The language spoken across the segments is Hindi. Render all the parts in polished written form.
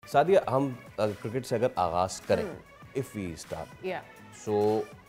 सादिया, हम क्रिकेट से अगर आगाज करें, if we start, so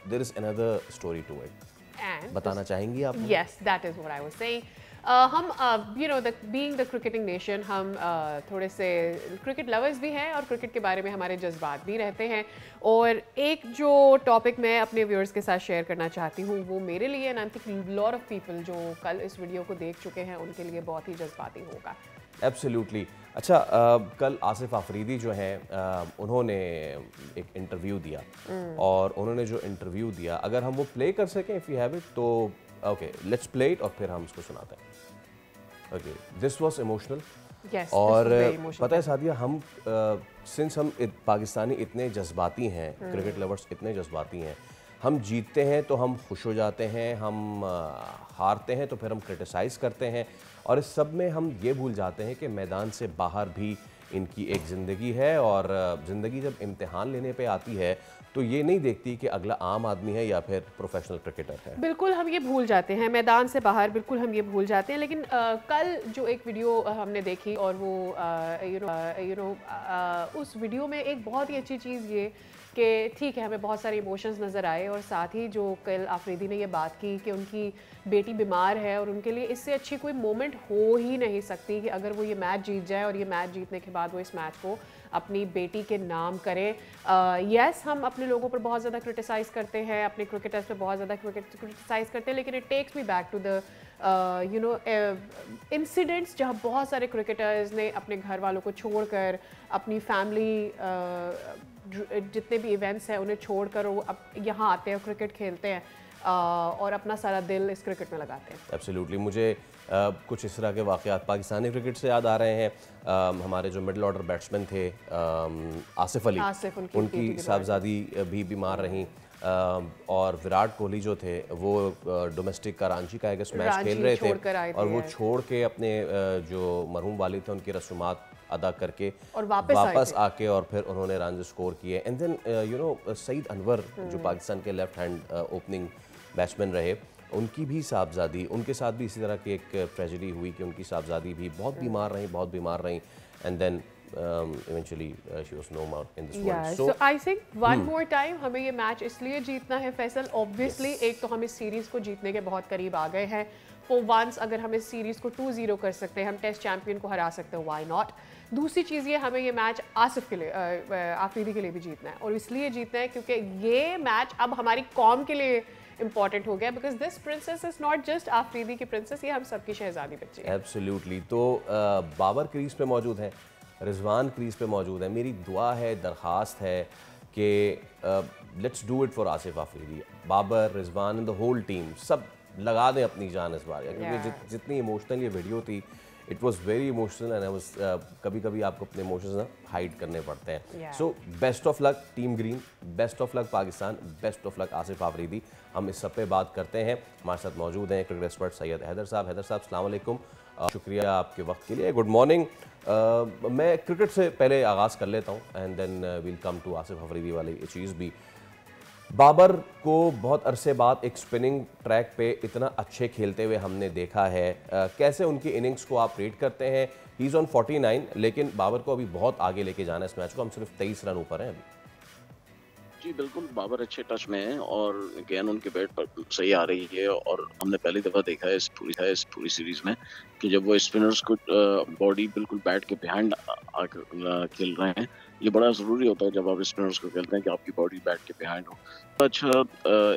there is another story to it, बताना चाहेंगी आप? Yes, that is what I was saying. हम you know the being the cricketing nation, हम थोड़े से क्रिकेट लवर्स भी हैं और क्रिकेट के बारे में हमारे जज्बात भी रहते हैं। और एक जो टॉपिक मैं अपने व्यूअर्स के साथ शेयर करना चाहती हूँ वो मेरे लिए and I think lot of people जो कल इस वीडियो को देख चुके हैं उनके लिए बहुत ही जज्बाती होगा। एब्सोल्युटली। अच्छा, कल आसिफ आफरीदी जो हैं उन्होंने एक इंटरव्यू दिया, और उन्होंने जो इंटरव्यू दिया अगर हम वो प्ले कर सकें, इफ़ यू हैव इट, तो ओके लेट्स प्ले इट और फिर हम उसको सुनाते हैं। Okay, this was emotional. और पता है सादिया, हम सिंस हम पाकिस्तानी इतने जज्बाती हैं, क्रिकेट लवर्स इतने जज्बाती हैं, हम जीतते हैं तो हम खुश हो जाते हैं, हम हारते हैं तो फिर हम क्रिटिसाइज़ करते हैं, और इस सब में हम ये भूल जाते हैं कि मैदान से बाहर भी इनकी एक ज़िंदगी है। और ज़िंदगी जब इम्तिहान लेने पे आती है तो ये नहीं देखती कि अगला आम आदमी है या फिर प्रोफेशनल क्रिकेटर है। बिल्कुल हम ये भूल जाते हैं, मैदान से बाहर बिल्कुल हम ये भूल जाते हैं। लेकिन कल जो एक वीडियो हमने देखी और वो उस वीडियो में एक बहुत ही अच्छी चीज़ ये कि ठीक है हमें बहुत सारे इमोशंस नज़र आए, और साथ ही जो कल आफरीदी ने ये बात की कि उनकी बेटी बीमार है और उनके लिए इससे अच्छी कोई मोमेंट हो ही नहीं सकती कि अगर वो ये मैच जीत जाए और ये मैच जीतने के बाद वो इस मैच को अपनी बेटी के नाम करें। यस, हम अपने लोगों पर बहुत ज़्यादा क्रिटिसाइज़ करते हैं, अपने क्रिकेटर्स पे बहुत ज़्यादा क्रिटिसाइज़ करते हैं, लेकिन it takes me back to the incidents जहाँ बहुत सारे क्रिकेटर्स ने अपने घर वालों को छोड़कर, अपनी फैमिली जितने भी इवेंट्स हैं उन्हें छोड़कर वो अब यहाँ आते हैं, क्रिकेट खेलते हैं और अपना सारा दिल इस क्रिकेट में लगाते हैं। एब्सोल्युटली। मुझे कुछ इस तरह के वाक़यात पाकिस्तानी क्रिकेट से याद आ रहे हैं। हमारे जो मिडिल ऑर्डर बैट्समैन थे आसिफ अली, उनकी साहबजादी भी बीमार रहीं, और विराट कोहली जो थे वो डोमेस्टिक कराची का एक मैच खेल रहे थे और वो छोड़ के अपने जो मरहूम वालिद थे उनकी रसूमात अदा करके और वापस आके और फिर उन्होंने रन स्कोर किए। एंड देन सईद अनवर जो पाकिस्तान के लेफ्ट हैंड ओपनिंग बैट्समैन रहे, उनकी भी साहबजादी, उनके साथ भी इसी तरह की एक ट्रेजेडी हुई कि उनकी साहबजादी भी बहुत बीमार रहीं and then eventually she was no more in this world. So I think one more time हमें ये मैच इसलिए जीतना है फैसल, obviously एक तो हम इस सीरीज़ को जीतने के बहुत करीब आ गए हैं। For once अगर हम इस सीरीज़ को 2-0 कर सकते हैं, हम टेस्ट चैंपियन को हरा सकते हैं, why not? दूसरी चीज़ ये, हमें ये मैच आसिफ के लिए, आफरीदी के लिए भी जीतना है, और इसलिए जीतना है क्योंकि ये मैच अब हमारी कौम के लिए इंपॉर्टेंट हो गया, because this princess is not just Afridi की प्रिंसेस, ये हम सबकी शहजादी बच्ची है। एब्सोल्युटली। तो बाबर क्रीज पे मौजूद हैं, रिजवान क्रीज पे मौजूद है। मेरी दुआ है, दरख्वास्त है कि let's do it for Asif Afridi. Babar, Rizwan and the whole team सब लगा दें अपनी जान इस बार, क्योंकि जितनी इमोशनल ये वीडियो थी, it was very emotional and I was कभी कभी आपको अपने इमोशंस ना हाइड करने पड़ते हैं। So best of luck team green, best of luck Pakistan, best of luck Asif Afridi. हम इस सब पे बात करते हैं। हमारे साथ मौजूद हैं क्रिकेट एक्सपर्ट सैयद हैदर साहब। हैदर साहब, अस्सलाम वालेकुम, शुक्रिया आपके वक्त के लिए, गुड मॉर्निंग। मैं क्रिकेट से पहले आगाज़ कर लेता हूँ and then will come to Asif Afridi वाली चीज़ भी। बाबर को बहुत अरसे बाद एक स्पिनिंग ट्रैक पे इतना अच्छे खेलते हुए हमने देखा है। कैसे उनकी इनिंग्स को आप रेट करते हैं? ही इज़ ऑन 49, लेकिन बाबर को अभी बहुत आगे लेके जाना है इस मैच को, हम सिर्फ 23 रन ऊपर हैं अभी। जी बिल्कुल, बाबर अच्छे टच में हैं और गेंद उनके बैट पर सही आ रही है, और हमने पहली दफ़ा देखा है इस पूरी सीरीज़ में कि जब वो स्पिनर्स को बॉडी बिल्कुल बैट के बिहाइंड खेल रहे हैं। ये बड़ा ज़रूरी होता है जब आप स्पिनर्स को खेलते हैं कि आपकी बॉडी बैट के बिहाइंड हो। अच्छा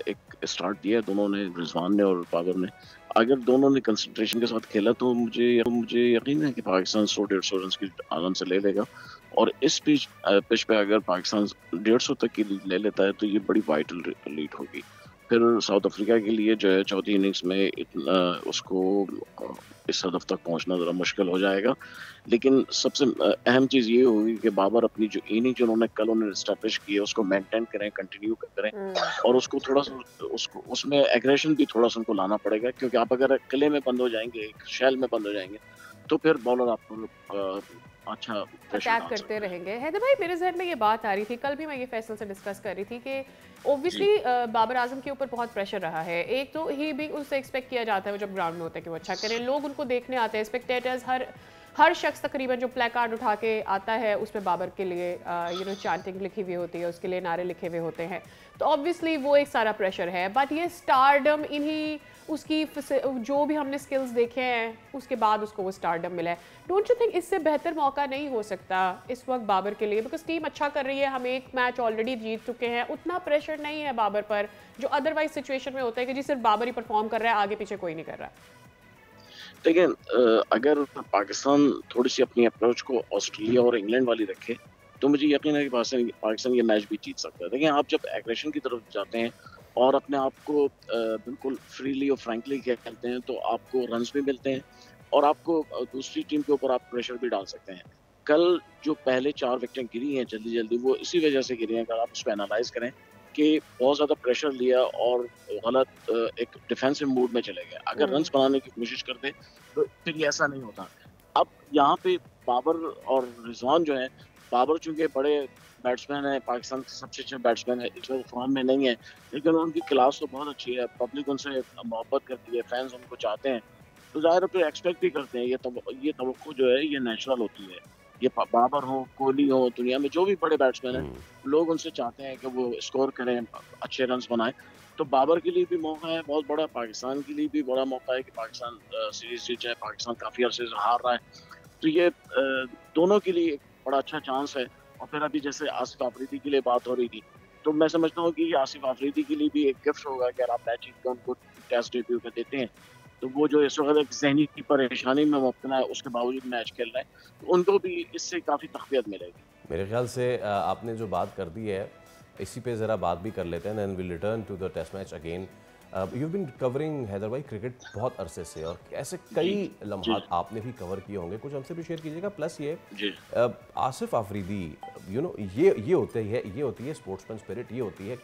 एक स्टार्ट दिया है दोनों ने, रिजवान ने और बाबर ने। अगर दोनों ने कंसंट्रेशन के साथ खेला तो मुझे यकीन है कि पाकिस्तान 100-150 रन की आराम से ले लेगा, और इस पिच पे अगर पाकिस्तान 150 तक की लीड ले लेता है तो ये बड़ी वाइटल लीड होगी। फिर साउथ अफ्रीका के लिए जो है चौथी इनिंग्स में उसको इस हदफ तक पहुंचना ज़रा मुश्किल हो जाएगा। लेकिन सबसे अहम चीज़ ये होगी कि बाबर अपनी जो इनिंग जो उन्होंने कल एस्टैब्लिश की है उसको मेंटेन करें, कंटिन्यू करें, और उसको थोड़ा सा उसमें एग्रेशन भी थोड़ा सा उनको लाना पड़ेगा, क्योंकि आप अगर किले में बंद हो जाएंगे, एक शेल में बंद हो जाएंगे, तो फिर बॉलर आपको अच्छा अटैक करते रहेंगे। हैदर भाई, मेरे जहन में ये बात आ रही थी, कल भी मैं ये फैसल से डिस्कस कर रही थी कि ओब्वियसली बाबर आजम के ऊपर बहुत प्रेशर रहा है। एक तो ही भी उससे एक्सपेक्ट किया जाता है वो जब ग्राउंड में होता है कि वो अच्छा करें, लोग उनको देखने आते हैं, स्पेक्टेटर्स हर शख्स तकरीबन जो प्ले कार्ड उठा के आता है उसमें बाबर के लिए चैंटिंग लिखी हुई होती है, उसके लिए नारे लिखे हुए होते हैं, तो ऑब्वियसली वो एक सारा प्रेशर है। बट ये स्टारडम इन्हीं उसकी जो भी हमने स्किल्स देखे हैं उसके बाद उसको वो स्टारडम मिला है। डोंट यू थिंक इससे बेहतर मौका नहीं हो सकता इस वक्त बाबर के लिए? बिकॉज टीम अच्छा कर रही है, हम एक मैच ऑलरेडी जीत चुके हैं, उतना प्रेशर नहीं है बाबर पर जो अदरवाइज सिचुएशन में होता है कि जी सिर्फ बाबर ही परफॉर्म कर रहा है, आगे पीछे कोई नहीं कर रहा। देखिए, अगर पाकिस्तान थोड़ी सी अपनी अप्रोच को ऑस्ट्रेलिया और इंग्लैंड वाली रखे तो मुझे यकीन है कि पाकिस्तान ये मैच भी जीत सकता है। देखिए, आप जब एग्रेशन की तरफ जाते हैं और अपने आप को बिल्कुल फ्रीली और फ्रैंकली खेलते हैं तो आपको रन्स भी मिलते हैं और आपको दूसरी टीम के ऊपर आप प्रेशर भी डाल सकते हैं। कल जो पहले 4 विकेटें गिरी हैं जल्दी जल्दी, वो इसी वजह से गिरी हैं। अगर आप उसको एनालाइज करें कि बहुत ज़्यादा प्रेशर लिया और गलत एक डिफेंसिव मूड में चले गए। अगर रन्स बनाने की कोशिश करते तो फिर ये ऐसा नहीं होता। अब यहाँ पे बाबर और रिजवान जो है, बाबर चूंकि बड़े बैट्समैन है, पाकिस्तान के सबसे अच्छे बैट्समैन है, इस वक्त फॉर्म में नहीं है, लेकिन उनकी क्लास तो बहुत अच्छी है, पब्लिक उनसे मोहब्बत करती है, फैंस उनको चाहते हैं, तो ज़ाहिर है फिर एक्सपेक्ट भी करते हैं। ये तवक्को जो है ये नेचुरल होती है। ये बाबर हो, कोहली हो, दुनिया में जो भी बड़े बैट्समैन हैं, लोग उनसे चाहते हैं कि वो स्कोर करें, अच्छे रन्स बनाएं। तो बाबर के लिए भी मौका है बहुत बड़ा, पाकिस्तान के लिए भी बड़ा मौका है कि पाकिस्तान सीरीज जीत जाए। पाकिस्तान काफ़ी अर्से से हार रहा है, तो ये दोनों के लिए एक बड़ा अच्छा चांस है। और फिर अभी जैसे आसिफ अफरीदी के लिए बात हो रही थी, तो मैं समझता हूँ कि ये आसिफ अफरीदी के लिए भी एक गिफ्ट होगा कि अगर आप मैच जीत कर उनको टेस्ट डेब्यू पे देते हैं, तो वो जो इस वक्त एक ज़हनी की परेशानी में मुब्तला है, उसके बावजूद मैच खेल रहा है, तो उनको भी इससे काफ़ी तक़वियत मिलेगी। मेरे ख्याल से आपने जो बात कर दी है इसी पे ज़रा बात भी कर लेते हैं, then will return to the test match again. You been covering Haider भाई क्रिकेट बहुत अरसे से, और ऐसे कई लम्हात आपने भी कवर किए होंगे, कुछ हमसे भी शेयर कीजिएगा। प्लस ये आसिफ अफरीदी, यू नो, ये होती है स्पोर्ट्समैन स्पिरिट, ये होती है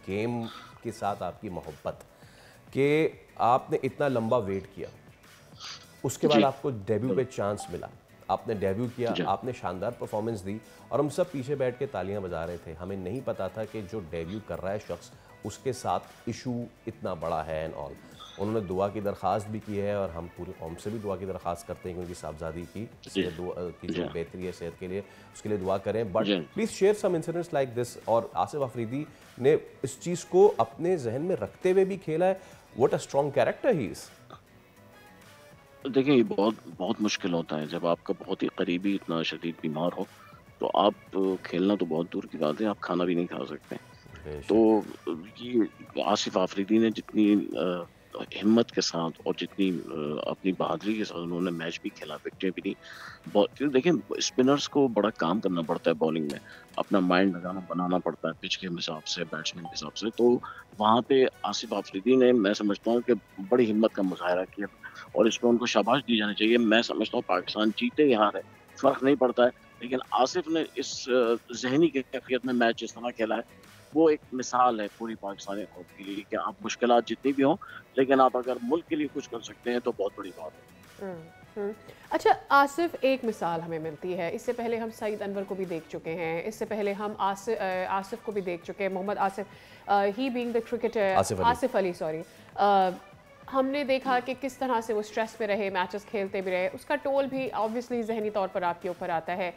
गेम के साथ आपकी मोहब्बत, कि आपने इतना लंबा वेट किया, उसके बाद आपको डेब्यू पे चांस मिला, आपने डेब्यू किया, आपने शानदार परफॉर्मेंस दी, और हम सब पीछे बैठ के तालियां बजा रहे थे। हमें नहीं पता था कि जो डेब्यू कर रहा है शख्स, उसके साथ इशू इतना बड़ा है एंड ऑल। उन्होंने दुआ की दरख्वास्त भी की है, और हम पूरी कौम से भी दुआ की दरख्वास्त करते हैं कि उनकी साहबजादी की जो बेहतरी है सेहत के लिए, उसके लिए दुआ करें। But please share some incidents like this. और आसिफ अफरीदी ने इस चीज़ को अपने जहन में रखते हुए भी खेला है। What a strong character he is. देखिए, ये बहुत मुश्किल होता है जब आपका बहुत ही करीबी इतना शदीद बीमार हो, तो आप खेलना तो बहुत दूर की बात है, आप खाना भी नहीं खा सकते। तो ये आसिफ अफरीदी ने जितनी हिम्मत के साथ और जितनी अपनी बहादुरी के साथ उन्होंने मैच भी खेला, विकेटें भी दी। क्योंकि देखिए, स्पिनर्स को बड़ा काम करना पड़ता है बॉलिंग में, अपना माइंड बनाना पड़ता है पिच के हिसाब से, बैट्समैन के हिसाब से। तो वहाँ पे आसिफ अफरीदी ने, मैं समझता हूँ कि बड़ी हिम्मत का मुजाहरा किया, और इस पर उनको शाबाश दी जानी चाहिए। मैं समझता हूँ पाकिस्तान जीते या हारे फर्क नहीं पड़ता है, लेकिन आसिफ ने इस जहनी कैफियत में मैच जिस तरह खेला है, वो एक मिसाल है पूरी पाकिस्तानी कौम के लिए कि आप मुश्किलात जितनी भी हों, लेकिन आप अगर मुल्क के लिए कुछ कर सकते हैं तो बहुत बड़ी बात है। अच्छा, आसिफ एक मिसाल हमें मिलती है। इससे पहले हम सईद अनवर को भी देख चुके हैं, इससे पहले हम आसिफ को भी देख चुके हैं, Mohammad Asif, he being the cricketer, Asif Ali sorry. हमने देखा कि किस तरह से वो स्ट्रेस में रहे, मैचेस खेलते भी रहे, उसका टोल भी ऑब्वियसली जहनी तौर पर आपके ऊपर आता है।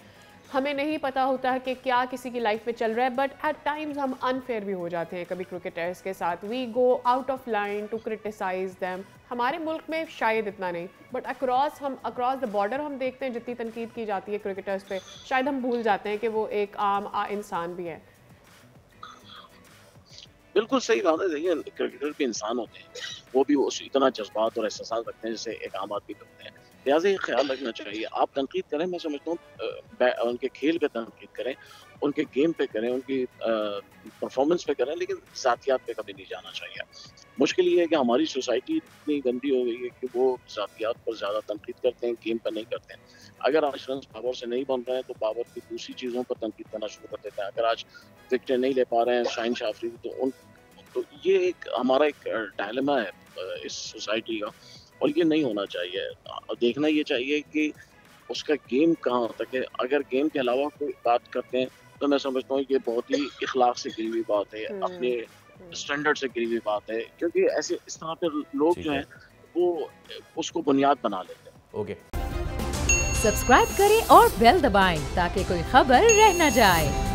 हमें नहीं पता होता है कि क्या किसी की लाइफ में चल रहा है, बट एट टाइम्स हम अनफेयर भी हो जाते हैं कभी क्रिकेटर्स के साथ। We go out of line to criticise them. हमारे मुल्क में शायद इतना नहीं, बट अक्रॉस द बॉर्डर हम देखते हैं जितनी तनकीद की जाती है क्रिकेटर्स पे, शायद हम भूल जाते हैं कि वो एक आम इंसान भी है। बिल्कुल सही बात है। देखिए, क्रिकेटर भी इंसान होते हैं, वो भी उसी तरह जज्बात और एहसास रखते हैं जैसे एक आम आदमी करते हैं। लिहाजा ये ख्याल रखना चाहिए। आप तनकीद करें, मैं समझता हूँ उनके खेल पे तनकीद करें, उनके गेम पे करें, उनकी परफॉर्मेंस पे करें, लेकिन ज़ातियात पे कभी नहीं जाना चाहिए। मुश्किल ये है कि हमारी सोसाइटी इतनी गंदी हो गई है कि वो ज़ातियात पर ज़्यादा तनकीद करते हैं, गेम पर नहीं करते हैं। अगर आज रन बाबर से नहीं बन रहे हैं तो बाबर की दूसरी चीज़ों पर तनकीद करना शुरू कर देते हैं। अगर आज विकेटें नहीं ले पा रहे हैं शाहीन शाह अफरीदी, तो ये एक हमारा एक डायलेमा है इस सोसाइटी का, और ये नहीं होना चाहिए। देखना ये चाहिए कि उसका गेम कहाँ तक है। अगर गेम के अलावा कोई बात करते हैं तो मैं समझता हूँ ये बहुत ही इखलाक से गिरी हुई बात है, अपने स्टैंडर्ड से गिरी हुई बात है, क्योंकि ऐसे इस तरह के लोग जो हैं वो उसको बुनियाद बना लेते हैं। ओके। सब्सक्राइब करें और बेल दबाएं ताकि कोई खबर रह न जाए।